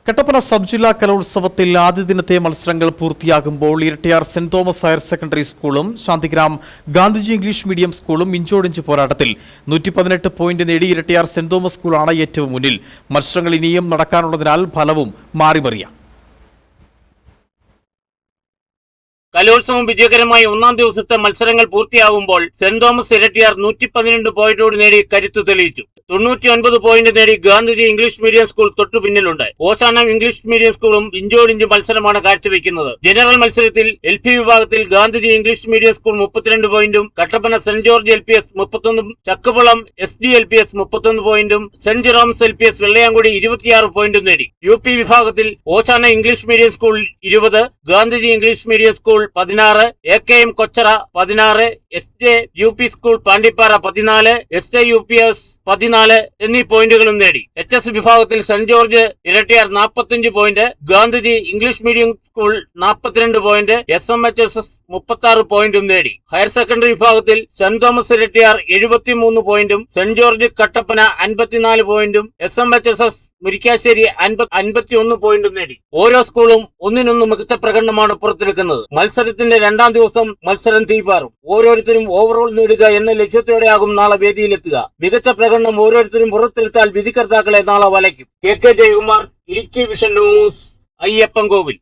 Kattappana sub ജില്ലാ കലോത്സവത്തിൽ ആദ്യ ദിനത്തെ മത്സരങ്ങൾ പൂർത്തിയാകുമ്പോൾ Erattayar saint Thomas higher secondary സ്കൂളും ശാന്തിഗ്രാം ഗാന്ധിജി ഇംഗ്ലീഷ് മീഡിയം സ്കൂളും ഇഞ്ചോടിഞ്ച് പോരാട്ടത്തിൽ 118 പോയിന്റ് നേടി ഇരട്ടിയാർ സെന്റ് തോമസ് സ്കൂളാണ് ഏറ്റവും മുന്നിൽ. മത്സരങ്ങൾ ഇനിയും നടക്കാനുള്ളതിനാൽ ഫലവും മാറിമറിയാം. കലോത്സവം വിജയകരമായി ഒന്നാം ദിവസത്തെ മത്സരങ്ങൾ പൂർത്തിയാകുമ്പോൾ സെന്റ് തോമസ് ഇരട്ടിയാർ 112 പോയിന്റോട് നേടി കരുത്തു തെളിയിച്ചു. 99 പോയിന്റ് നേടി ഗാന്ധിജി ഇംഗ്ലീഷ് മീഡിയം സ്കൂൾ തൊട്ടു പിന്നിലുണ്ട്. ഓശാന ഇംഗ്ലീഷ് മീഡിയം സ്കൂളും ഇഞ്ചോടിഞ്ച് മത്സരമാണ് കാഴ്ചവെക്കുന്നത്. ജനറൽ മത്സരത്തിൽ LP വിഭാഗത്തിൽ ഗാന്ധിജി ഇംഗ്ലീഷ് മീഡിയം സ്കൂൾ 32 പോയിന്റും, Kattappana saint George LPS 31, ചക്കുപുളം SD LPS 31 പോയിന്റും, സെന്റ് ജെറോംസ് LPS വെള്ളയാങ്കുടി 26 പോയിന്റും നേടി. UP വിഭാഗത്തിൽ Oshana English medium school 20, Gandhiji English medium school 16, AKM Kochara 16, SJ UP school Pandipara 14, SJ UPS 14 എന്നീ പോയിന്റുകളും നേടി. HS വിഭാഗത്തിൽ saint George Erattayar 45 point, Gandhiji English medium school 42 point, SMHSS 36 പോയിന്റും നേടി. ഹയർ സെക്കൻഡറി വിഭാഗത്തിൽ സെന്റ് തോമസ് ഇരട്ടിയാർ 73 പോയിന്റും, സെന്റ് ജോർജ് കട്ടപ്പന 54 പോയിന്റും, SMHSS മുരിക്കാശ്ശേരി 51 പോയിന്റും നേടി. ഓരോ സ്കൂളും ഒന്നിനൊന്ന് മികച്ച പ്രകടനമാണ് പുറത്തെടുക്കുന്നത്. മത്സരത്തിന്റെ രണ്ടാം ദിവസം മത്സരം തീപാറും. ഓരോരുത്തരും ഓവറോൾ നേടുക എന്ന ലക്ഷ്യത്തോടെയാകും നാളെ വേദിയിലെത്തുക. മികച്ച പ്രകടനം ഓരോരുത്തരും പുറത്തെടുത്താൽ വിധികർത്താക്കളെ നാളെ വലയ്ക്കും. KK Jayakumar, Idukki vision news, Ayyappancoil.